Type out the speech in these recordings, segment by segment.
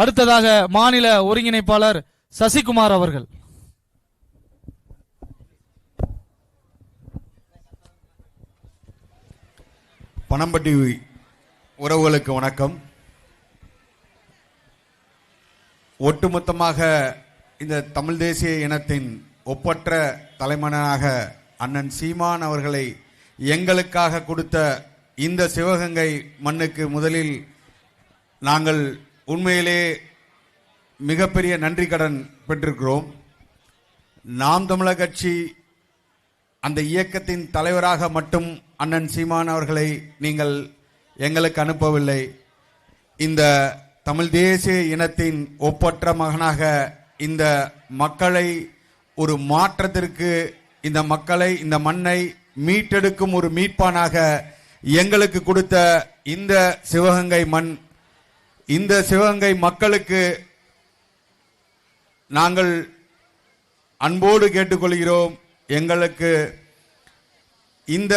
அடுத்ததாக மாநில ஒருங்கிணைப்பாளர் சசிகுமார் அவர்கள். பனம்பட்டி உறவுகளுக்கு வணக்கம். ஒட்டுமொத்தமாக இந்த தமிழ் தேசிய இனத்தின் ஒப்பற்ற தலைமனாக அண்ணன் சீமான் அவர்களை எங்களுக்காக கொடுத்த இந்த சிவகங்கை மண்ணுக்கு முதலில் நாங்கள் உண்மையிலே மிகப்பெரிய நன்றி கடன் பெற்றிருக்கிறோம். நாம் தமிழர் கட்சி அந்த இயக்கத்தின் தலைவராக மட்டும் அண்ணன் சீமான் அவர்களை நீங்கள் எங்களுக்கு அனுப்பவில்லை. இந்த தமிழ் தேசிய இனத்தின் ஒப்பற்ற மகனாக இந்த மக்களை ஒரு மாற்றத்திற்கு, இந்த மக்களை, இந்த மண்ணை மீட்டெடுக்கும் ஒரு மீட்பானாக எங்களுக்கு கொடுத்த இந்த சிவகங்கை மண், இந்த சிவகங்கை மக்களுக்கு நாங்கள் அன்போடு கேட்டுக்கொள்கிறோம். எங்களுக்கு இந்த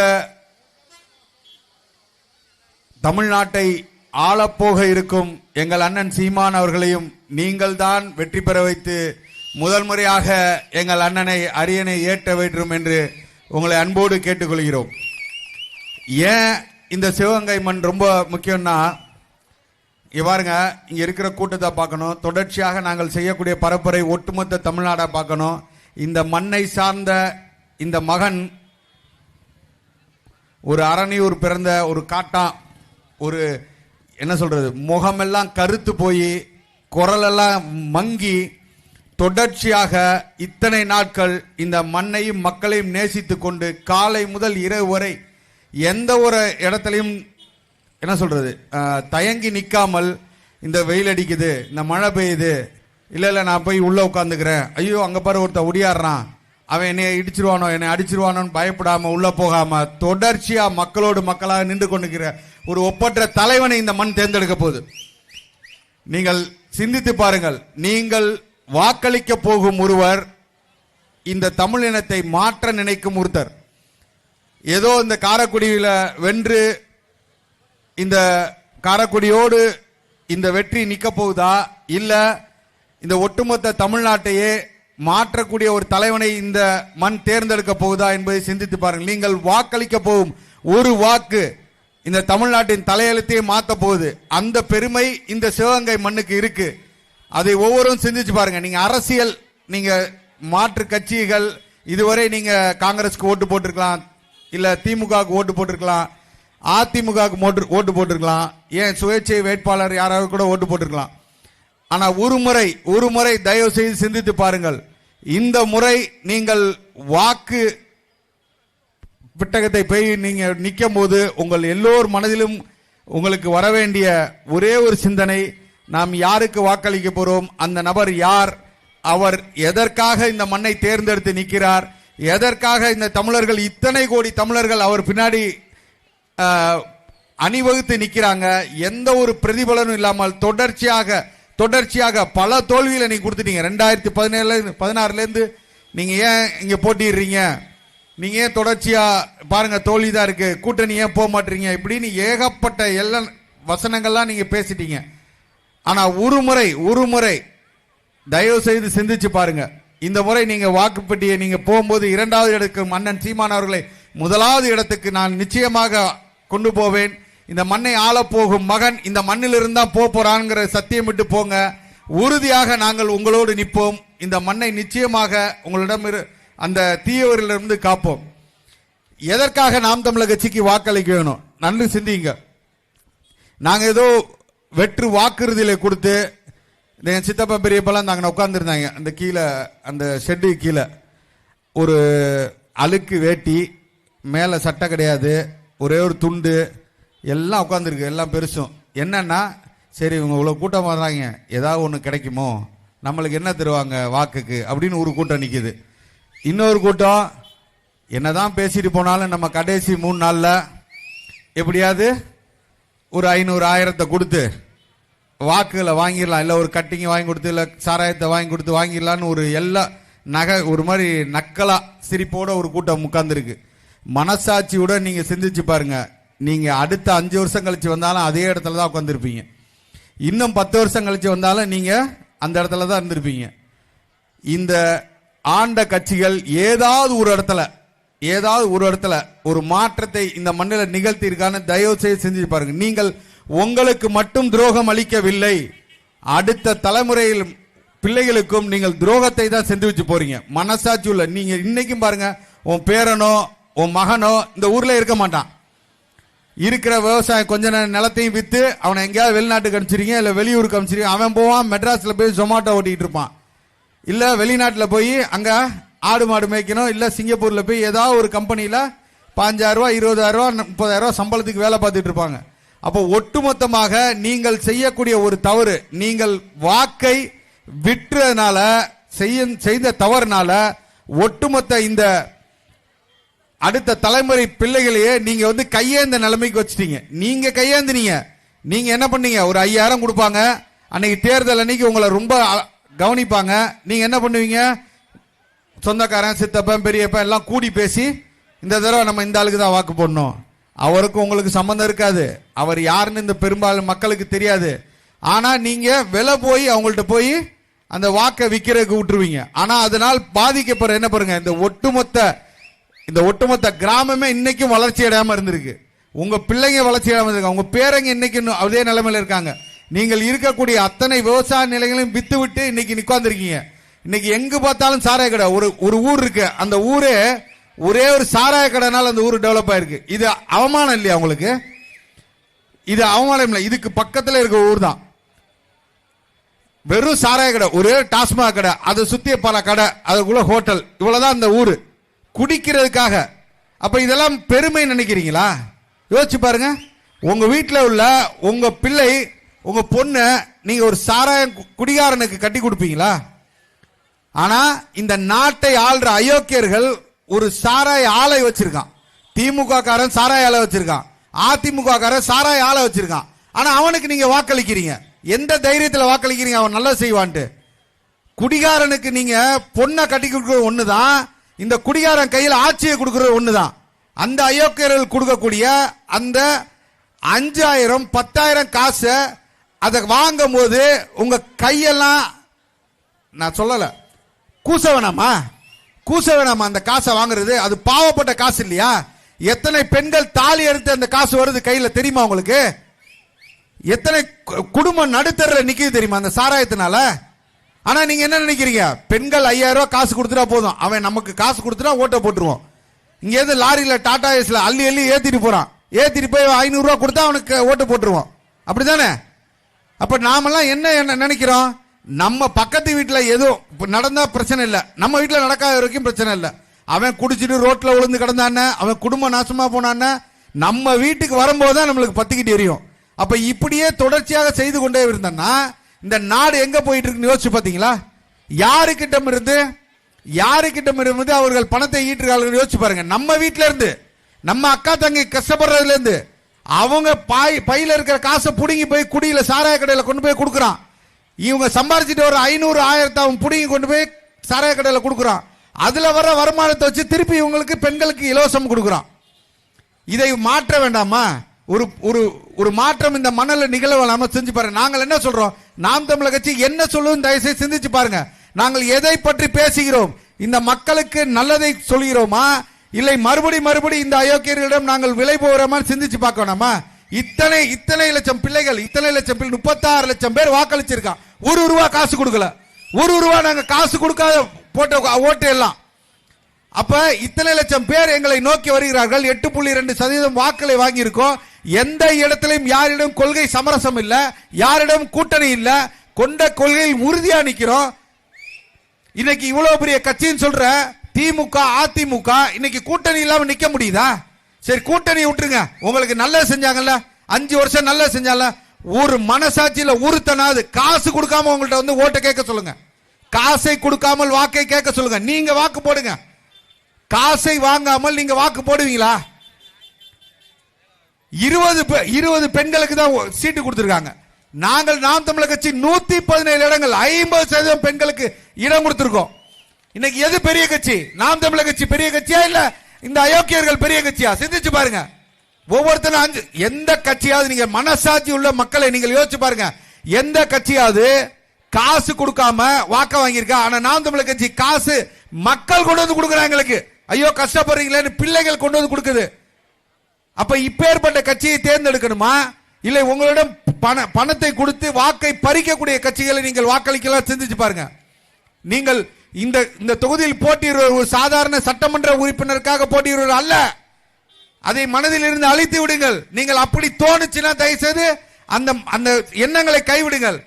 தமிழ்நாட்டை ஆளப்போக இருக்கும் எங்கள் அண்ணன் சீமான் அவர்களையும் நீங்கள் தான் வெற்றி பெற வைத்து முதல் முறையாக எங்கள் அண்ணனை அரியணை ஏற்ற வேண்டும் என்று உங்களை அன்போடு கேட்டுக்கொள்கிறோம். ஏன் இந்த சிவகங்கை மண் ரொம்ப முக்கியம்னா, இங்க பாருங்க, இங்க இருக்கிற கூட்டத்தை பார்க்கணும். தொடர்ச்சியாக நாங்கள் செய்யக்கூடிய பரப்புரை ஒட்டுமொத்த தமிழ்நாடை பார்க்கணும். இந்த மண்ணை சார்ந்த இந்த மகன் ஒரு அரணியூர் பிறந்த ஒரு காட்டான், ஒரு என்ன சொல்றது, முகமெல்லாம் கருத்து போய் குரலெல்லாம் மங்கி தொடர்ச்சியாக இத்தனை நாட்கள் இந்த மண்ணையும் மக்களையும் நேசித்து கொண்டு காலை முதல் இரவு வரை எந்த ஒரு இடத்துலையும் என்ன சொல்றது தயங்கி நிற்காமல், இந்த வெயில் அடிக்குது, இந்த மழை பெய்யுது, இல்லை நான் போய் உள்ள உட்காந்துக்கிறேன், ஐயோ அங்கே பாரு ஒருத்தன் ஒடியாடுறான், அவன் என்னை இடிச்சிருவானோ என்னை அடிச்சிருவானோன்னு பயப்படாம உள்ள போகாம தொடர்ச்சியா மக்களோடு மக்களாக நின்று கொண்டிருக்கிற ஒரு ஒப்பற்ற தலைவனை இந்த மண் தேர்ந்தெடுக்க போகுது. நீங்கள் சிந்தித்து பாருங்கள். நீங்கள் வாக்களிக்க போகும் ஒருவர் இந்த தமிழ் இனத்தை மாற்ற நினைக்கும் ஒருத்தர். ஏதோ இந்த காரைக்குடியில வென்று இந்த காரைக்குடியோடு இந்த வெற்றி நிற்க போகுதா, இல்ல இந்த ஒட்டுமொத்த தமிழ்நாட்டையே மாற்றக்கூடிய ஒரு தலைவனை இந்த மண் தேர்ந்தெடுக்க போகுதா என்பதை சிந்தித்து பாருங்கள். நீங்கள் வாக்களிக்க போகும் ஒரு வாக்கு இந்த தமிழ்நாட்டின் தலையெழுத்தையே மாற்ற போகுது. அந்த பெருமை இந்த சிவகங்கை மண்ணுக்கு இருக்கு. அதை ஒவ்வொருவரும் சிந்திச்சு பாருங்க. நீங்க அரசியல், நீங்க மாற்று கட்சிகள், இதுவரை நீங்க காங்கிரஸ்க்கு ஓட்டு போட்டிருக்கலாம், இல்ல திமுகவுக்கு ஓட்டு போட்டிருக்கலாம், அதிமுகவுக்கு ஓட்டு போட்டிருக்கலாம், ஏன் சுயேட்சை வேட்பாளர் யாராவது கூட ஓட்டு போட்டிருக்கலாம். ஆனா ஒரு முறை தயவு செய்து சிந்தித்து பாருங்கள். இந்த முறை நீங்கள் வாக்கு பெட்டகத்தை போய் நீங்க நிற்கும் போது உங்கள் எல்லோர் மனதிலும் உங்களுக்கு வர வேண்டிய ஒரே ஒரு சிந்தனை, நாம் யாருக்கு வாக்களிக்க போறோம், அந்த நபர் யார், அவர் எதற்காக இந்த மண்ணை தேர்ந்தெடுத்து நிற்கிறார், எதற்காக இந்த தமிழர்கள், இத்தனை கோடி தமிழர்கள் அவர் பின்னாடி அணிவகுத்து நிற்கிறாங்க. எந்த ஒரு பிரதிபலனும் இல்லாமல் தொடர்ச்சியாக பல தோல்வியில நீங்க கொடுத்துட்டீங்க. 2016 இருந்து நீங்க ஏன் இங்க போட்டிடுறீங்க, நீங்க ஏன் தொடர்ச்சியா பாருங்க தோல்வி தான் இருக்கு, கூட்டணி ஏன் போக மாட்டீங்க, இப்படின்னு ஏகப்பட்ட எல்லா வசனங்கள்லாம் நீங்க பேசிட்டீங்க. ஆனா ஒரு முறை தயவு செய்து சிந்திச்சு பாருங்க. இந்த முறை நீங்க வாக்குப்பட்டியை நீங்க போகும்போது இரண்டாவது இடத்துக்கு அண்ணன் சீமான் அவர்களை முதலாவது இடத்துக்கு நான் நிச்சயமாக கொண்டு போவேன். இந்த மண்ணை ஆளப்போகும் மகன் இந்த மண்ணில் இருந்தா போறாங்கிற சத்தியம் விட்டு போங்க. உறுதியாக நாங்கள் உங்களோடு நிற்போம். இந்த மண்ணை நிச்சயமாக உங்களிடம் அந்த தீயவரிலிருந்து காப்போம். எதற்காக நாம் தமிழர் கட்சிக்கு வாக்களிக்க வேணும், நன்றி சிந்திங்க. நாங்க ஏதோ வெற்று வாக்குறுதியில கொடுத்து, என் சித்தப்பா பெரியப்பெல்லாம் நாங்கள் உட்கார்ந்துருந்தாங்க அந்த கீழே, அந்த ஷெட்டு கீழே ஒரு அழுக்கு வேட்டி, மேலே சட்டை கிடையாது, ஒரே ஒரு துண்டு, எல்லாம் உட்காந்துருக்கு, எல்லாம் பெருசும். என்னன்னா, சரி இவங்க இவ்வளோ கூட்டம் வர்றாங்க, ஏதாவது ஒன்று கிடைக்குமோ, நம்மளுக்கு என்ன தருவாங்க வாக்குக்கு அப்படின்னு ஒரு கூட்டம் நிற்குது. இன்னொரு கூட்டம் என்னதான் பேசிட்டு போனாலும் நம்ம கடைசி 3 நாளில் எப்படியாவது ஒரு 500,000 கொடுத்து வாக்குகளை வாங்கிடலாம், இல்லை ஒரு கட்டிங்க வாங்கி கொடுத்து, இல்லை சாராயத்தை வாங்கி கொடுத்து வாங்கிடலான்னு ஒரு எல்லா நகை ஒரு மாதிரி நக்கலா சிரிப்போட ஒரு கூட்டம் உட்கார்ந்துருக்கு. மனசாட்சியுடன் நீங்க சிந்திச்சு பாருங்க. நீங்க அடுத்த 5 வருஷம் கழிச்சு வந்தாலும் அதே இடத்துல தான் உட்காந்துருப்பீங்க. இன்னும் 10 வருஷம் கழிச்சு வந்தாலும் நீங்க அந்த இடத்துல தான் இருந்திருப்பீங்க. இந்த ஆண்ட கட்சிகள் ஏதாவது ஒரு இடத்துல ஒரு மாற்றத்தை இந்த மண்ணில் நிகழ்த்தியிருக்கான தயவு செய்து செஞ்சு பாருங்க. நீங்கள் உங்களுக்கு மட்டும் துரோகம் அளிக்கவில்லை, அடுத்த தலைமுறையில் பிள்ளைகளுக்கும் நீங்கள் துரோகத்தை தான் செஞ்சு வச்சு போறீங்க. மனசாட்சி உள்ள நீங்க இன்னைக்கும் பாருங்க, உன் பேரனோ உன் மகனோ இந்த ஊர்ல இருக்க மாட்டான். இருக்கிற விவசாயம் கொஞ்ச நிலத்தையும் வித்து அவனை எங்கேயாவது வெளிநாட்டுக்கு அனுப்பிச்சிருக்கீங்க, இல்ல வெளியூருக்கு அனுப்பிச்சிருக்கீங்க. அவன் போவான் மெட்ராஸ்ல போய் ஜொமாட்டோ ஓட்டிட்டு இருப்பான், இல்ல வெளிநாட்டில் போய் அங்க ஆடு மாடு மேய்க்கணும், இல்ல சிங்கப்பூர்ல போய் ஏதாவது ஒரு கம்பெனியில 5,000 ரூபாய் 20,000 ரூபாய் 30,000 ரூபாய் சம்பளத்துக்கு வேலை பார்த்துட்டு இருப்பாங்க. அப்போ ஒட்டுமொத்தமாக நீங்கள் செய்யக்கூடிய ஒரு தவறு, நீங்கள் வாக்கை விற்றதுனால செய்த தவறுனால ஒட்டுமொத்த இந்த அடுத்த தலைமுறை பிள்ளைகளையே நீங்க கையேந்த நிலைமைக்கு வச்சிட்டீங்க. நீங்க கையேந்தினீங்க. நீங்க என்ன பண்ணீங்க, ஒரு 5,000 கொடுப்பாங்க, அன்னைக்கு தேர்தல் அன்னைக்கு உங்களை ரொம்ப கவனிப்பாங்க. நீங்க என்ன பண்ணுவீங்க, சொந்தக்காரன் சித்தப்பன் பெரியப்பன் எல்லாம் கூடி பேசி இந்த தடவை நம்ம இந்த ஆளுக்கு தான் வாக்கு போடணும், அவருக்கு உங்களுக்கு சம்பந்தம் இருக்காது, அவர் யாருன்னு இந்த பெரும்பாலும் மக்களுக்கு தெரியாது. ஆனா நீங்க விலை போய் அவங்கள்ட்ட போய் அந்த வாக்கை விற்கிறதுக்கு விட்டுருவீங்க. ஆனா அதனால் பாதிக்கப்படுற என்ன பாருங்க, இந்த ஒட்டுமொத்த கிராமமே இன்னைக்கும் வளர்ச்சி அடையாம இருந்திருக்கு. உங்க பிள்ளைங்க வளர்ச்சி அடையாம இருக்காங்க, உங்க பேரங்க இன்னைக்கு அதே நிலைமையில இருக்காங்க. நீங்கள் இருக்கக்கூடிய அத்தனை விவசாய நிலைகளையும் வித்து விட்டு இன்னைக்கு நிக்காந்துருக்கீங்க. இன்னைக்கு எங்க பார்த்தாலும் சாராய கடை. ஒரு ஊர் இருக்கு, அந்த ஊரே ஒரே ஒரு சாராய கடைனால அந்த ஊர் டெவலப் ஆயிருக்கு. இது அவமானம் இல்லையா உங்களுக்கு? இது அவமானம் இல்லை. இதுக்கு பக்கத்துல இருக்க ஊர் தான் வெறும் சாராய கடை, ஒரே டாஸ்மாக் கடை, அதை சுத்திய பல கடை, அதுக்குள்ள ஹோட்டல், இவ்வளவுதான் அந்த ஊரு குடிக்கிறதுக்காக. அப்ப இதெல்லாம் பெருமை நினைக்கிறீங்களா? யோசிச்சு பாருங்க. உங்க வீட்டில் உள்ள உங்க பிள்ளை உங்க பொண்ணு நீங்க ஒரு சாராய குடிகாரனுக்கு கட்டி கொடுப்பீங்களா? ஆனா இந்த நாட்டை ஆள்ற அயோக்கியர்கள் ஒரு சாராய ஆலை வச்சிருக்கான். திமுக காரன் சாராய ஆலை வச்சிருக்கான், அதிமுக காரன் சாராய ஆலை வச்சிருக்கான். ஆனா அவனுக்கு நீங்க வாக்களிக்கிறீங்க. எந்த தைரியத்தில் வாக்களிக்கிறீங்க அவன் நல்லா செய்வான்ட்டு? குடிகாரனுக்கு நீங்க பொண்ணை கட்டி கொடுக்கறது ஒண்ணுதான், இந்த குடிகாரன் கையில் ஆட்சியை கொடுக்கறது ஒண்ணுதான். அந்த அயோக்கியர்கள் கொடுக்கக்கூடிய அந்த 5,000 10,000 காசு அதை வாங்கும் போது உங்க கையெல்லாம் நான் சொல்லல கூச வேணாமா அந்த காசை வாங்குறது? அது பாவப்பட்ட காசு இல்லையா? எத்தனை பெண்கள் தாலி எடுத்து அந்த காசு வருது கையில தெரியுமா உங்களுக்கு? எத்தனை குடும்பம் நடுத்தர நிக்குது தெரியுமா அந்த சாராயத்தினால? ஆனா நீங்க என்ன நினைக்கிறீங்க, பெண்கள் 5,000 ரூபாய் காசு கொடுத்துட்டா போதும், அவன் நமக்கு காசு கொடுத்துட்டா ஓட்ட போட்டுருவோம். இங்க இருந்து லாரியில டாடா ஏஸ்ல அள்ளி ஏத்திட்டு போறான், ஏத்திட்டு போய் 500 ரூபாய் கொடுத்தா அவனுக்கு ஓட்டு போட்டுருவோம். அப்படித்தானே? அப்ப நாமெல்லாம் என்ன நினைக்கிறோம், நம்ம பக்கத்து வீட்டுல ஏதோ நடந்தா பிரச்சனை இல்ல, நம்ம வீட்டுல நடக்காத வரைக்கும் பிரச்சனை இல்ல. அவன் குடிச்சிட்டு ரோட்ல விழுந்து கிடந்தான, அவன் குடும்பம் நாசமா போனான, நம்ம வீட்டுக்கு வரும்போதுதான் நம்மளுக்கு பத்திக்கிட்டு எரியும். அப்ப இப்படியே தொடர்ச்சியாக செய்து கொண்டே இருந்தோம்னா இந்த நாடு எங்க போயிட்டு இருக்குன்னு யோசிச்சு பாத்தீங்களா? யாருக்கிட்டம் இருந்து அவர்கள் பணத்தை ஈட்டுறார்கள் யோசிச்சு பாருங்க. நம்ம வீட்டுல இருந்து, நம்ம அக்கா தங்கை கஷ்டப்படுறதுல இருந்து, அவங்க பையில இருக்கிற காசை புடுங்கி போய் குடியில சாராய கடையில கொண்டு போய் கொடுக்குறான். இவங்க சம்பாரிச்சிட்டு ஒரு 500 1000 அவன் புடுங்கி கொண்டு போய் சாராய கடையில கொடுக்குறான். அதுல வர வருமானத்தை வச்சு திருப்பி இவங்களுக்கு பெண்களுக்கு இலவசம் கொடுக்குறான். இதை மாற்ற வேண்டாமா? ஒரு மாற்றம் இந்த மணல நிகழ செஞ்சு பாருங்க. நாங்கள் என்ன சொல்றோம், நாம் தமிழர் கட்சி என்ன சொல்லுவோம் தயவுசெய்து சிந்திச்சு பாருங்க. நாங்கள் எதை பற்றி பேசுகிறோம், இந்த மக்களுக்கு நல்லதை சொல்கிறோமா, இல்லை மறுபடி இந்த அயோக்கியர்களிடம் நாங்கள் விலை போகிறோமா சிந்திச்சு பார்க்க வேணாமா? இத்தனை லட்சம் பிள்ளைகள், 36 லட்சம் பேர் வாக்களிச்சிருக்கான். 1 ரூபா காசு கொடுக்கல. 1 ரூபா நாங்க காசு கொடுக்காத போட்ட ஓட்டு எல்லாம். அப்ப இத்தனை லட்சம் பேர் எங்களை நோக்கி வருகிறார்கள். 8.2% வாக்களை வாங்கி இருக்கோம். எந்த இடத்திலும் யாரிடம் கொள்கை சமரசம் இல்ல, யாரிடம் கூட்டணி இல்ல, கொண்ட கொள்கையில் உறுதியா நிக்கிறோம். இன்னைக்கு இவ்வளவு பெரிய கட்சின்னு சொல்ற திமுக அதிமுக இன்னைக்கு கூட்டணி இல்லாம நிக்க முடியுதா? சரி கூட்டணி விட்டுருங்க, உங்களுக்கு நல்லது செஞ்சாங்கல்ல, 5 வருஷம் நல்லது செஞ்சால, ஒரு மனசாட்சியில உறுத்தனாது காசு கொடுக்காம உங்கள்ட்ட ஓட்டை கேட்க சொல்லுங்க. காசை கொடுக்காமல் வாக்கை கேட்க சொல்லுங்க. நீங்க வாக்கு போடுங்க. காசை வாங்காமல் நீங்க வாக்கு போடுவீங்களா? 20 பெண்களுக்கு தான் சீட்டு கொடுத்திருக்காங்க. நாங்கள் நாம் தமிழர் கட்சி 117 இடங்கள் 50% பெண்களுக்கு இடம் கொடுத்திருக்கோம். இன்னைக்கு எது பெரிய கட்சி? நாம் தமிழர் கட்சி பெரிய கட்சியா இல்ல இந்த அயோக்கியர்கள் பெரிய கட்சியா? சிந்திச்சு பாருங்க. ஒவ்வொருத்தரும் எந்த கட்சியாவது நீங்க மனசாட்சி உள்ள மக்களை நீங்கள் யோசிச்சு பாருங்க. எந்த கட்சியாவது காசு கொடுக்காம வாக்க வாங்கியிருக்கா? ஆனா நாம் தமிழர் கட்சி காசு மக்கள் கொண்டு வந்து கொடுக்குறாங்க எங்களுக்கு. ஐயோ கஷ்டப்படுறீங்களேன்னு பிள்ளைகள் கொண்டு வந்து கொடுக்குது. அப்ப இப்பேற்பட்ட கட்சியை தேர்ந்தெடுக்கணுமா? இல்லை உங்களிடம் பணத்தை கொடுத்து வாக்கை பறிக்கக்கூடிய கட்சிகளை நீங்கள் வாக்களிக்கலாம். சிந்திச்சு பாருங்க. நீங்கள் இந்த தொகுதியில் போட்டியிடுவர் ஒரு சாதாரண சட்டமன்ற உறுப்பினருக்காக போட்டியிடுவர் அல்ல. அதை மனதில் இருந்து அழித்து விடுங்கள். நீங்கள் அப்படி தோணுச்சுன்னா தயவு செய்து அந்த எண்ணங்களை கைவிடுங்கள்.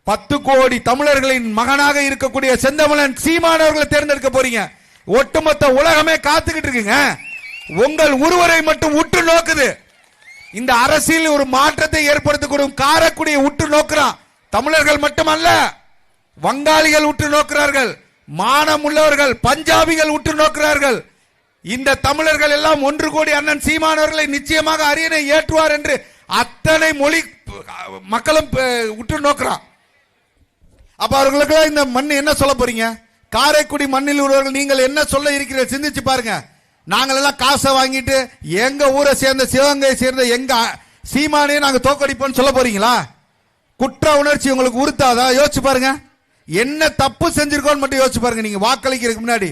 10 கோடி தமிழர்களின் மகனாக இருக்கக்கூடிய செந்தமிழன் சீமானவர்களை தேர்ந்தெடுக்க போறீங்க. ஒட்டுமொத்த உலகமே காத்துக்கிட்டு இருக்குங்க. உங்கள் ஒருவரை மட்டும் உற்று நோக்குது. இந்த அரசியல் ஒரு மாற்றத்தை ஏற்படுத்தக்கூடிய காரக்குடியை உற்று நோக்குறான். தமிழர்கள் மட்டுமல்ல, வங்காளிகள் உற்று நோக்கிறார்கள், மானம் உள்ளவர்கள் பஞ்சாபிகள் உற்று நோக்கிறார்கள். இந்த தமிழர்கள் எல்லாம் 1 கோடி அண்ணன் சீமானவர்களை நிச்சயமாக அரியணை ஏற்றுவார் என்று அத்தனை மொழி மக்களும் உற்று நோக்கிறான். அப்ப அவர்களுக்கு இந்த மண் என்ன சொல்ல போறீங்க? காரைக்குடி மண்ணில் உள்ளவர்கள் நீங்கள் என்ன சொல்ல இருக்கிறீர்கள் சிந்திச்சு பாருங்க. நாங்கள் எல்லாம் காசை வாங்கிட்டு எங்க ஊரை சேர்ந்த சிவகங்கையை சேர்ந்த எங்க சீமானே நாங்க தோக்கடிப்போம் சொல்ல போறீங்களா? குற்ற உணர்ச்சி உங்களுக்கு உறுத்தாதா? யோசிச்சு பாருங்க. என்ன தப்பு செஞ்சிருக்கோம் மட்டும் யோசிச்சு பாருங்க. நீங்க வாக்களிக்கிறதுக்கு முன்னாடி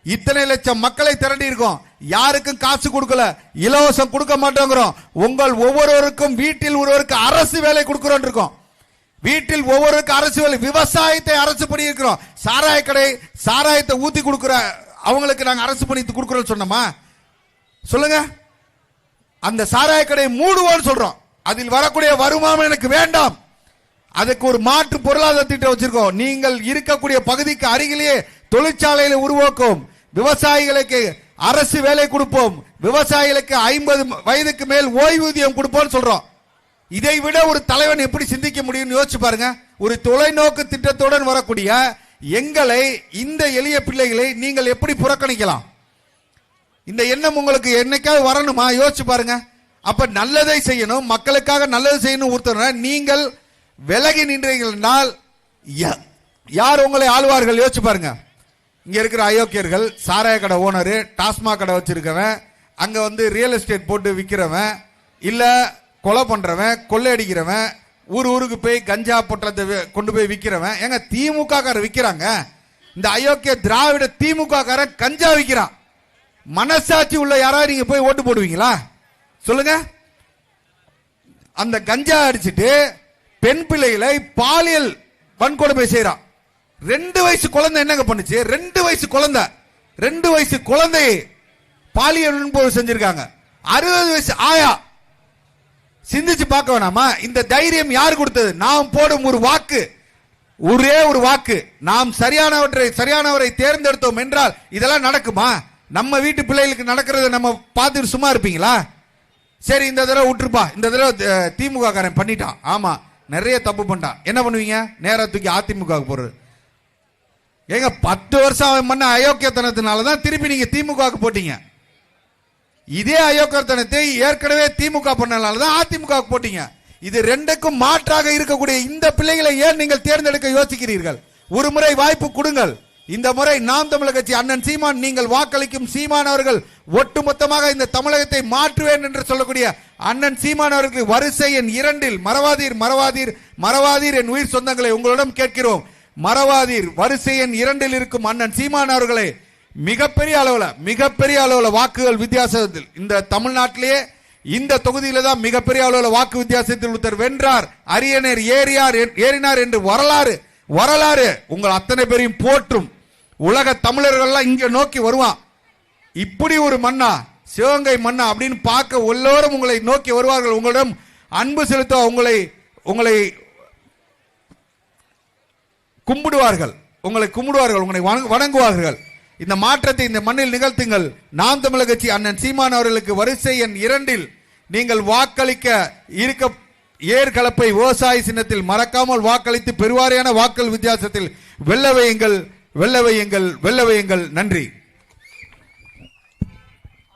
இத்தனை லட்சம் மக்களை திரட்டி இருக்கோம். யாருக்கும் காசு கொடுக்கல, இலவசம் கொடுக்க மாட்டோங்கிறோம். உங்கள் ஒவ்வொருவருக்கும் வீட்டில் ஒருவருக்கு அரசு வேலை கொடுக்கிறோம் இருக்கோம். வீட்டில் ஒவ்வொருவருக்கும் அரசு வேலை, விவசாயத்தை அரசு பண்ணி இருக்கிறோம். சாராய கடை சாராயத்தை ஊத்தி கொடுக்கிற அவங்களுக்கு நாங்க அரசு பண்ணி கொடுக்கிறோம் சொன்னோமா? சொல்லுங்க. அந்த சாராய கடையை மூடுவோம்னு சொல்றோம். அதில் வரக்கூடிய வருமானம் எனக்கு வேண்டாம். அதுக்கு ஒரு மாற்று பொருளாதார திட்டம் வச்சிருக்கோம். நீங்கள் இருக்கக்கூடிய பகுதிக்கு அருகிலேயே தொழிற்சாலைகளை உருவாக்கும், விவசாயிகளுக்கு அரசு வேலை கொடுப்போம், விவசாயிகளுக்கு 50 வயதுக்கு மேல் ஓய்வூதியம் கொடுப்போம் சொல்றோம். இதை விட ஒரு தலைவன் எப்படி சிந்திக்க முடியும் யோசிச்சு பாருங்க. ஒரு தொலைநோக்கு திட்டத்துடன் வரக்கூடிய எங்களை, இந்த எளிய பிள்ளைகளை நீங்கள் எப்படி புறக்கணிக்கலாம்? இந்த எண்ணம் உங்களுக்கு என்னைக்காவது வரணுமா? யோசிச்சு பாருங்க. அப்ப நல்லதை செய்யணும், மக்களுக்காக நல்லது செய்யணும். ஒருத்தர் நீங்கள் விலகி நின்றீர்கள், யார் உங்களை ஆளுவார்கள்? யோசிச்சு பாருங்க. இங்க இருக்கிற அயோக்கியர்கள், சாராய கடை ஓனரு, டாஸ்மாக் கடை வச்சிருக்கவன், அங்க வந்து ரியல் எஸ்டேட் போட்டு விற்கிறவன், இல்ல கொலை பண்றவன், கொள்ளையடிக்கிறவன், ஊருக்கு போய் கஞ்சா பொட்டலத்தை கொண்டு போய் விற்கிறவன். எங்க திமுக கார விற்கிறாங்க. இந்த அயோக்கிய திராவிட திமுக கார கஞ்சா விற்கிறான். மனசாட்சி உள்ள யாராவது நீங்க போய் ஓட்டு போடுவீங்களா? சொல்லுங்க. அந்த கஞ்சா அடிச்சுட்டு பெண் பிள்ளைகளை பாலியல் வன்கொடுமை செய்யறான். 2 வயசு குழந்தை என்னங்க பண்ணுச்சு? 2 வயசு குழந்தை, 2 வயசு குழந்தையை பாலியல் வன்கொடுமை செஞ்சிருக்காங்க. 60 வயசு ஆயா. சிந்திச்சு பார்க்க வேணாமா? இந்த தைரியம் யார் கொடுத்தது? நாம் போடும் ஒரு வாக்கு, ஒரே ஒரு வாக்கு. நாம் சரியானவரை தேர்ந்தெடுத்தோம் என்றால் இதெல்லாம் நடக்குமா? நம்ம வீட்டு பிள்ளைகளுக்கு நடக்கிறத நம்ம பார்த்துட்டு சும்மா இருப்பீங்களா? சரி, இந்த தடவை விட்டுருப்பா, இந்த தடவை திமுக காரன் பண்ணிட்டான், ஆமா நிறைய தப்பு பண்ணிட்டான், என்ன பண்ணுவீங்க? நேரா தூக்கி அதிமுக போறது. ஏங்க 10 வருஷம் அவன் பண்ண அயோக்கியத்தனத்தினாலதான் திருப்பி நீங்க திமுக போட்டீங்க. இதே அயோக்கியத்தனத்தை ஏற்கனவே திமுக பண்ணனாலதான் அதிமுக போட்டீங்க. இது 2க்கும் மாற்றாக இருக்கக்கூடிய இந்த பிள்ளைகளை ஏன் நீங்கள் தேர்ந்தெடுக்க யோசிக்கிறீர்கள்? ஒரு முறை வாய்ப்பு கொடுங்கள். இந்த முறை நாம் தமிழர் கட்சி அண்ணன் சீமான், நீங்கள் வாக்களிக்கும் சீமான் அவர்கள் ஒட்டுமொத்தமாக இந்த தமிழகத்தை மாற்றுவேன் என்று சொல்லக்கூடிய அண்ணன் சீமான் அவர்களுக்கு வரிசை எண் 2 மறவாதீர் மறவாதீர் மறவாதீர் என் உயிர் சொந்தங்களை உங்களிடம் கேட்கிறோம். மறவாதீர் வரிசை எண் 2 இருக்கும் அண்ணன் சீமான் அவர்களை மிகப்பெரிய அளவுல வாக்குகள் வித்தியாசத்தில் இந்த தமிழ்நாட்டிலேயே இந்த தொகுதியில தான் மிகப்பெரிய அளவுல வாக்கு வித்தியாசத்தில் ஒருத்தர் வென்றார், அரியணர் ஏறினார் என்று வரலாறு உங்கள் அத்தனை பேரையும் போற்றும். உலக தமிழர்கள் இங்க நோக்கி வருவான். இப்படி ஒரு மண்ணா, சிவகங்கை மண்ணா அப்படின்னு பார்க்க எல்லோரும் உங்களை நோக்கி வருவார்கள். உங்களிடம் அன்பு செலுத்த உங்களை கும்பிடுவார்கள், உங்களை வணங்குவார்கள். இந்த மாற்றத்தை இந்த மண்ணில் நிகழ்த்துங்கள். நாம் தமிழர் கட்சி அண்ணன் சீமான் அவர்களுக்கு வரிசை எண் 2 நீங்கள் வாக்களிக்க இருக்க ஏற்கலப்பை விவசாய சின்னத்தில் மறக்காமல் வாக்களித்து பெருவாரியான வாக்கள் வித்தியாசத்தில் வெல்ல வையுங்கள். நன்றி.